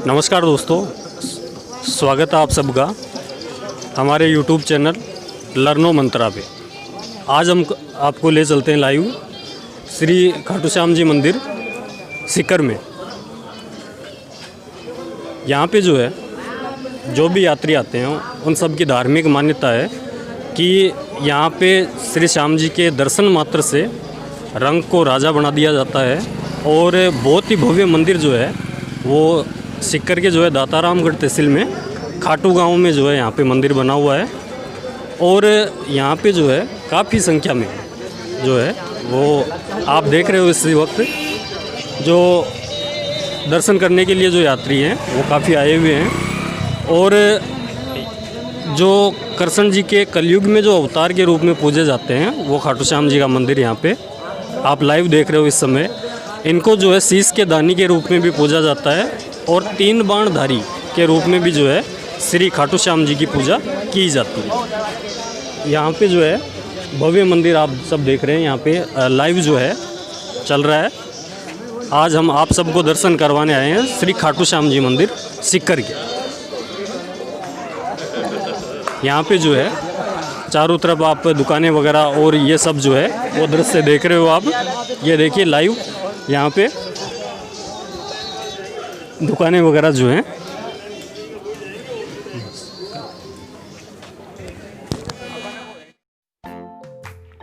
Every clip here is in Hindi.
नमस्कार दोस्तों, स्वागत है आप सबका हमारे YouTube चैनल लर्नो मंत्रा पे। आज हम आपको ले चलते हैं लाइव श्री खाटू श्याम जी मंदिर सीकर में। यहाँ पे जो है जो भी यात्री आते हैं उन सब की धार्मिक मान्यता है कि यहाँ पे श्री श्याम जी के दर्शन मात्र से रंग को राजा बना दिया जाता है। और बहुत ही भव्य मंदिर जो है वो सीकर के जो है दातारामगढ़ तहसील में खाटू गांव में जो है यहाँ पे मंदिर बना हुआ है। और यहाँ पे जो है काफ़ी संख्या में जो है वो आप देख रहे हो इस वक्त जो दर्शन करने के लिए जो यात्री हैं वो काफ़ी आए हुए हैं। और जो कृष्ण जी के कलयुग में जो अवतार के रूप में पूजे जाते हैं वो खाटू श्याम जी का मंदिर यहाँ पे आप लाइव देख रहे हो इस समय। इनको जो है शीश के दानी के रूप में भी पूजा जाता है और 3 बाणधारी के रूप में भी जो है श्री खाटू श्याम जी की पूजा की जाती है। यहाँ पे जो है भव्य मंदिर आप सब देख रहे हैं, यहाँ पे लाइव जो है चल रहा है। आज हम आप सबको दर्शन करवाने आए हैं श्री खाटू श्याम जी मंदिर सीकर के। यहाँ पे जो है चारों तरफ आप दुकानें वगैरह और ये सब जो है वो दृश्य देख रहे हो आप। ये देखिए लाइव यहाँ पे दुकानें वगैरह जो हैं।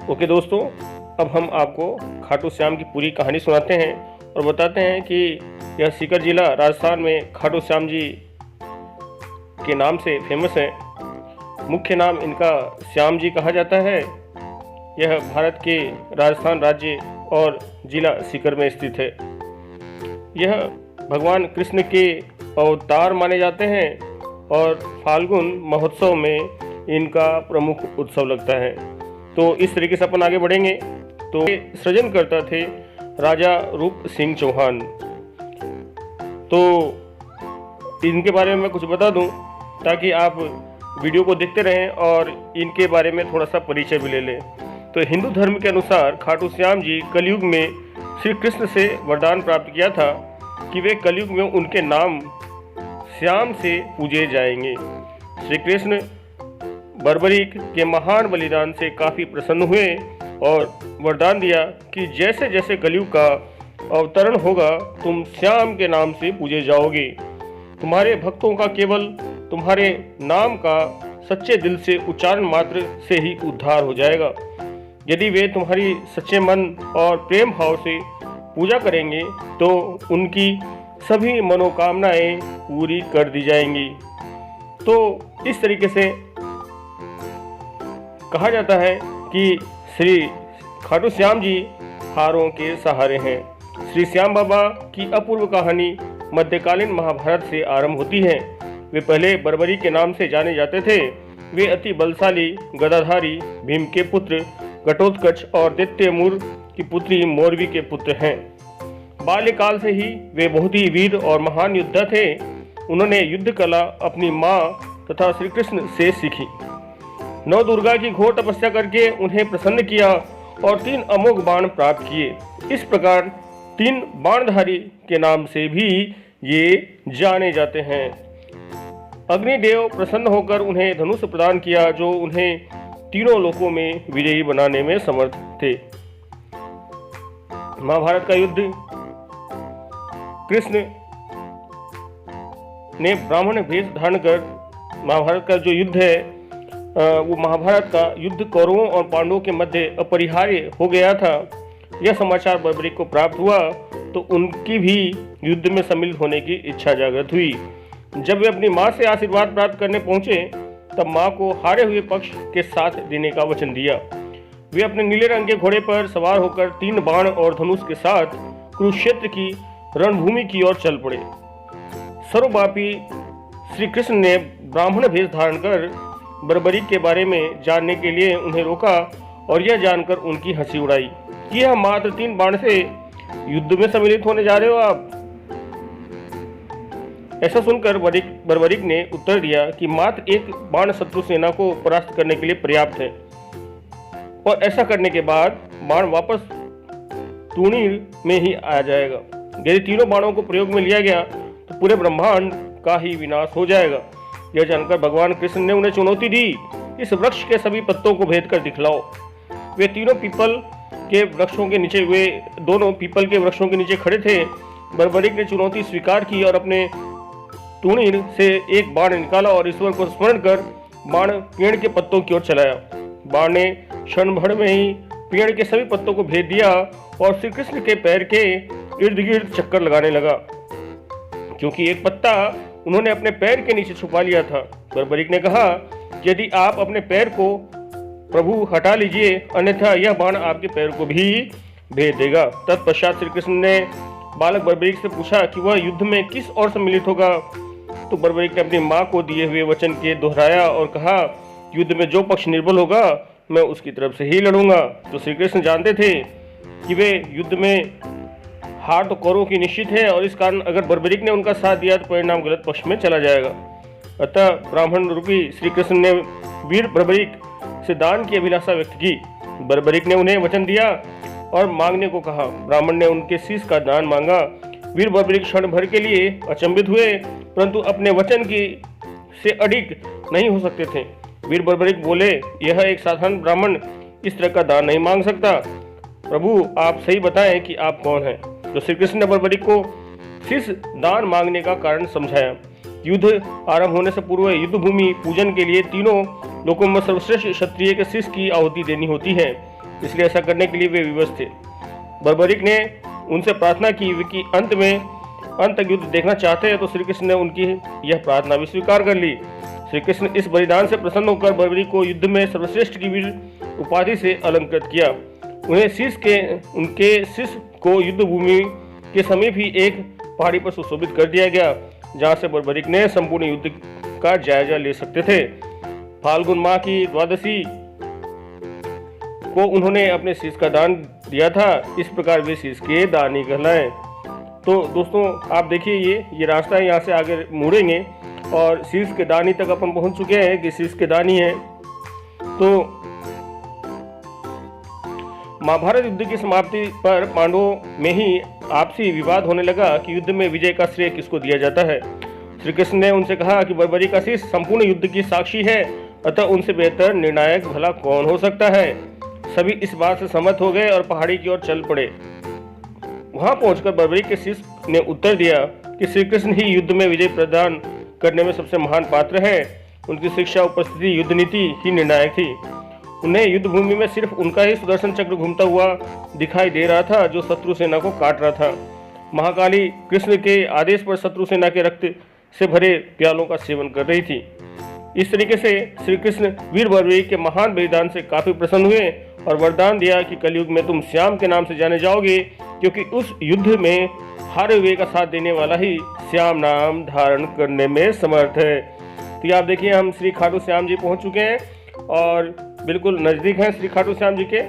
ओके दोस्तों, अब हम आपको खाटू श्याम की पूरी कहानी सुनाते हैं और बताते हैं कि यह सीकर जिला राजस्थान में खाटू श्याम जी के नाम से फेमस है। मुख्य नाम इनका श्याम जी कहा जाता है। यह भारत के राजस्थान राज्य और जिला सीकर में स्थित है। यह भगवान कृष्ण के अवतार माने जाते हैं और फाल्गुन महोत्सव में इनका प्रमुख उत्सव लगता है। तो इस तरीके से अपन आगे बढ़ेंगे। तो सृजनकर्ता थे राजा रूप सिंह चौहान। तो इनके बारे में मैं कुछ बता दूं ताकि आप वीडियो को देखते रहें और इनके बारे में थोड़ा सा परिचय भी ले लें। तो हिंदू धर्म के अनुसार खाटू श्याम जी कलयुग में श्री कृष्ण से वरदान प्राप्त किया था कि वे कलयुग में उनके नाम श्याम से पूजे जाएंगे। श्री कृष्ण बर्बरीक के महान बलिदान से काफ़ी प्रसन्न हुए और वरदान दिया कि जैसे जैसे कलयुग का अवतरण होगा तुम श्याम के नाम से पूजे जाओगे। तुम्हारे भक्तों का केवल तुम्हारे नाम का सच्चे दिल से उच्चारण मात्र से ही उद्धार हो जाएगा। यदि वे तुम्हारी सच्चे मन और प्रेम भाव से पूजा करेंगे तो उनकी सभी मनोकामनाएं पूरी कर दी जाएंगी। तो इस तरीके से कहा जाता है कि श्री खाटू श्याम जी हारों के सहारे हैं। श्री श्याम बाबा की अपूर्व कहानी मध्यकालीन महाभारत से आरंभ होती है। वे पहले बर्बरी के नाम से जाने जाते थे। वे अति बलशाली गदाधारी भीम के पुत्र घटोत्कच और दैत्यमुर की पुत्री मोरवी के पुत्र हैं। बाल्यकाल से ही वे बहुत ही वीर और महान योद्धा थे। उन्होंने युद्ध कला अपनी माँ तथा श्री कृष्ण से सीखी। नौ दुर्गा की घोर तपस्या करके उन्हें प्रसन्न किया और 3 अमोघ बाण प्राप्त किए। इस प्रकार 3 बाणधारी के नाम से भी ये जाने जाते हैं। अग्निदेव प्रसन्न होकर उन्हें धनुष प्रदान किया जो उन्हें तीनों लोकों में विजयी बनाने में समर्थ थे। महाभारत का युद्ध कृष्ण ने ब्राह्मण वेश धारण कर महाभारत का जो युद्ध है वो महाभारत का युद्ध कौरवों और पांडवों के मध्य अपरिहार्य हो गया था। यह समाचार बर्बरीक को प्राप्त हुआ तो उनकी भी युद्ध में सम्मिलित होने की इच्छा जागृत हुई। जब वे अपनी मां से आशीर्वाद प्राप्त करने पहुंचे तब मां को हारे हुए पक्ष के साथ देने का वचन दिया। वे अपने नीले रंग के घोड़े पर सवार होकर 3 बाण और धनुष के साथ कुरुक्षेत्र की रणभूमि की ओर चल पड़े। सर्वव्यापी श्री कृष्ण ने ब्राह्मण वेश धारण कर बर्बरीक के बारे में जानने के लिए उन्हें रोका और यह जानकर उनकी हंसी उड़ाई कि यह मात्र 3 बाण से युद्ध में सम्मिलित होने जा रहे हो आप। ऐसा सुनकर बर्बरीक ने उत्तर दिया कि मात्र 1 बाण शत्रु सेना को परास्त करने के लिए पर्याप्त है और ऐसा करने के बाद बाण वापस तूणीर में ही आ जाएगा। यदि तीनों बाणों को प्रयोग में लिया गया तो पूरे ब्रह्मांड का ही विनाश हो जाएगा। यह जानकर भगवान कृष्ण ने उन्हें चुनौती दी, इस वृक्ष के सभी पत्तों को भेद कर दिखलाओ। वे दोनों पीपल के वृक्षों के नीचे खड़े थे। बर्बरीक ने चुनौती स्वीकार की और अपने टूणीर से एक बाण निकाला और ईश्वर को स्मरण कर बाण पेड़ के पत्तों की ओर चलाया। बाण ने क्षण भर में ही पेड़ के सभी पत्तों को भेद दिया और श्री कृष्ण के पैर के इर्द गिर्द चक्कर लगाने लगा, क्योंकि एक पत्ता उन्होंने अपने पैर के नीचे छुपा लिया था। बर्बरीक ने कहा, यदि आप अपने पैर को प्रभु हटा लीजिए, अन्यथा यह बाण आपके पैर को भी भेद देगा। तत्पश्चात श्री कृष्ण ने बालक बर्बरीक से पूछा कि वह युद्ध में किस ओर सम्मिलित होगा। तो बर्बरीक ने अपनी माँ को दिए हुए वचन के दोहराया और कहा, युद्ध में जो पक्ष निर्बल होगा मैं उसकी तरफ से ही लड़ूंगा। तो श्री कृष्ण जानते थे कि वे युद्ध में हार तो कौरवों की निश्चित है और इस कारण अगर बर्बरीक ने उनका साथ दिया तो परिणाम गलत पक्ष में चला जाएगा। अतः ब्राह्मण रूपी श्री कृष्ण ने वीर बर्बरीक से दान की अभिलाषा व्यक्त की। बर्बरीक ने उन्हें वचन दिया और मांगने को कहा। ब्राह्मण ने उनके शीश का दान मांगा। वीर बर्बरीक क्षण भर के लिए अचंभित हुए, परंतु अपने वचन की से अडिग नहीं हो सकते थे। वीर बर्बरीक बोले, यह एक साधारण ब्राह्मण इस तरह का दान नहीं मांग सकता। प्रभु आप सही बताएं कि आप कौन हैं। तो श्री कृष्ण ने बर्बरीक को शीश दान मांगने का कारण समझाया। युद्ध आरंभ होने से पूर्व युद्ध भूमि पूजन के लिए तीनों लोकों में सर्वश्रेष्ठ क्षत्रिय के शीश की आहुति देनी होती है, इसलिए ऐसा करने के लिए वे विवश थे। बर्बरीक ने उनसे प्रार्थना की कि अंत तक युद्ध देखना चाहते हैं, तो श्री कृष्ण ने उनकी यह प्रार्थना भी स्वीकार कर ली। श्री कृष्ण इस बलिदान से प्रसन्न होकर बर्बरीक को युद्ध में सर्वश्रेष्ठ की वीर उपाधि से अलंकृत किया। उनके शीश को युद्ध भूमि के समीप ही एक पहाड़ी पर सुशोभित कर दिया गया, जहां से बर्बरीक ने संपूर्ण युद्ध का जायजा ले सकते थे। फाल्गुन माह की द्वादशी को उन्होंने अपने शीश का दान दिया था। इस प्रकार वे शीश के दानी कहलाए। तो दोस्तों आप देखिए ये रास्ता है, यहाँ से आगे मुड़ेंगे और शीश के दानी तक अपन पहुंच चुके हैं कि शीश के दानी है। तो महाभारत युद्ध की समाप्ति पर पांडवों में ही आपसी विवाद होने लगा कि युद्ध में विजय का श्रेय किसको दिया जाता है। श्री कृष्ण ने उनसे कहा कि बर्बरीक का शीश संपूर्ण युद्ध की साक्षी है, अतः उनसे बेहतर निर्णायक भला कौन हो सकता है। सभी इस बात से सहमत हो गए और पहाड़ी की ओर चल पड़े। वहां पहुंचकर बर्बरीक के शीश ने उत्तर दिया कि श्री कृष्ण ही युद्ध में विजय प्रदान करने में सबसे महान पात्र है। उनकी शिक्षा उपस्थिति युद्ध नीति ही निर्णायक थी। उन्हें युद्ध भूमि में सिर्फ उनका ही सुदर्शन चक्र घूमता हुआ दिखाई दे रहा था, जो शत्रु सेना को काट रहा था। महाकाली कृष्ण के आदेश पर शत्रु सेना के रक्त से भरे प्यालों का सेवन कर रही थी। इस तरीके से श्री कृष्ण वीर बर्बरीक के महान बलिदान से काफी प्रसन्न हुए और वरदान दिया कि कलयुग में तुम श्याम के नाम से जाने जाओगे, क्योंकि उस युद्ध में हारे हुए का साथ देने वाला ही श्याम नाम धारण करने में समर्थ है। तो आप देखिए हम श्री खाटू श्याम जी पहुंच चुके हैं और बिल्कुल नज़दीक हैं श्री खाटू श्याम जी के।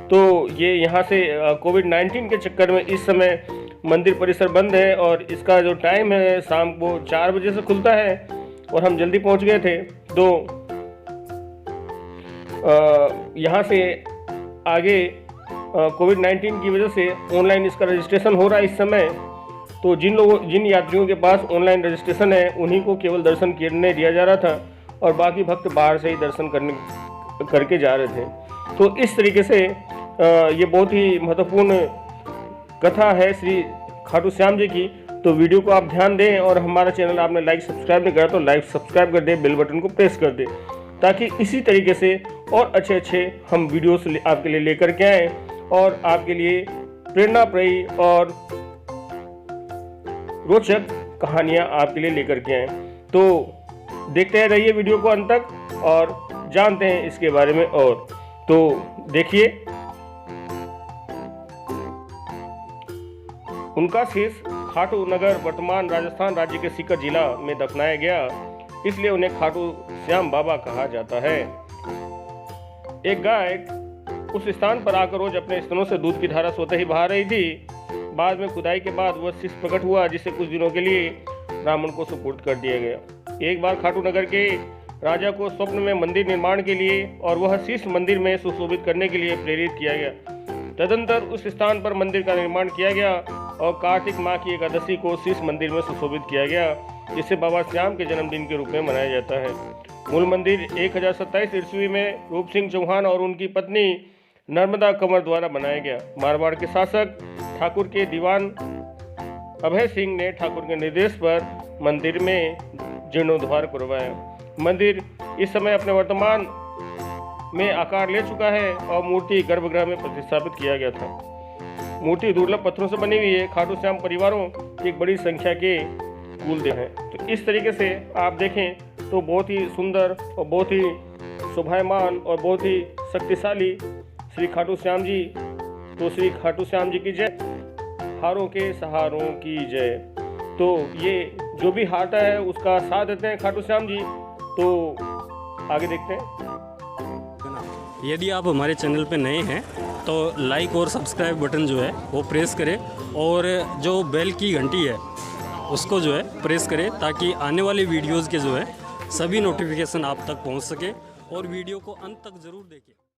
तो ये यहाँ से कोविड-19 के चक्कर में इस समय मंदिर परिसर बंद है और इसका जो टाइम है शाम को 4 बजे से खुलता है और हम जल्दी पहुँच गए थे। तो यहाँ से आगे कोविड-19 की वजह से ऑनलाइन इसका रजिस्ट्रेशन हो रहा है इस समय। तो जिन यात्रियों के पास ऑनलाइन रजिस्ट्रेशन है उन्हीं को केवल दर्शन करने दिया जा रहा था और बाकी भक्त बाहर से ही दर्शन करके जा रहे थे। तो इस तरीके से ये बहुत ही महत्वपूर्ण कथा है श्री खाटू श्याम जी की। तो वीडियो को आप ध्यान दें और हमारा चैनल आपने लाइक सब्सक्राइब नहीं करा तो लाइक सब्सक्राइब कर दें, बेल बटन को प्रेस कर दें, ताकि इसी तरीके से और अच्छे हम वीडियोस आपके लिए लेकर के आएँ और आपके लिए प्रेरणादायी और रोचक कहानियाँ आपके लिए लेकर के आएँ। तो देखते रहिए वीडियो को अंत तक और जानते हैं इसके बारे में। और तो देखिए उनका शीश खाटू नगर वर्तमान राजस्थान राज्य के सीकर जिला में दफनाया गया, इसलिए उन्हें खाटू श्याम बाबा कहा जाता है। एक गाय उस स्थान पर आकर रोज अपने स्तनों से दूध की धारा सोते ही बहा रही थी। बाद में खुदाई के बाद वह शीश प्रकट हुआ, जिसे कुछ दिनों के लिए ब्राह्मण को सुपुर्द कर दिया गया। एक बार खाटू नगर के राजा को स्वप्न में मंदिर निर्माण के लिए और वह शीश मंदिर में सुशोभित करने के लिए प्रेरित किया गया। तदंतर उस स्थान पर मंदिर का निर्माण किया गया और कार्तिक माह की एकादशी को शीश मंदिर में सुशोभित किया गया, जिसे बाबा श्याम के जन्मदिन के रूप में मनाया जाता है। मूल मंदिर 1027 ईस्वी में रूप सिंह चौहान और उनकी पत्नी नर्मदा कंवर द्वारा बनाया गया। मारवाड़ के शासक ठाकुर के दीवान अभय सिंह ने ठाकुर के निर्देश पर मंदिर में जीर्णोद्धार करवाया। मंदिर इस समय अपने वर्तमान में आकार ले चुका है और मूर्ति गर्भगृह में प्रतिस्थापित किया गया था। मूर्ति दुर्लभ पत्थरों से बनी हुई है। खाटू श्याम परिवारों की एक बड़ी संख्या के कुलदेव हैं। तो इस तरीके से आप देखें तो बहुत ही सुंदर और बहुत ही शोभायमान और बहुत ही शक्तिशाली श्री खाटू श्याम जी। तो श्री खाटू श्याम जी की जय, हारों के सहारों की जय। तो ये जो भी हारता है उसका साथ देते हैं खाटू श्याम जी। तो आगे देखते हैं। यदि आप हमारे चैनल पे नए हैं तो लाइक और सब्सक्राइब बटन जो है वो प्रेस करें और जो बेल की घंटी है उसको जो है प्रेस करें, ताकि आने वाले वीडियोज़ के जो है सभी नोटिफिकेशन आप तक पहुंच सके और वीडियो को अंत तक ज़रूर देखें।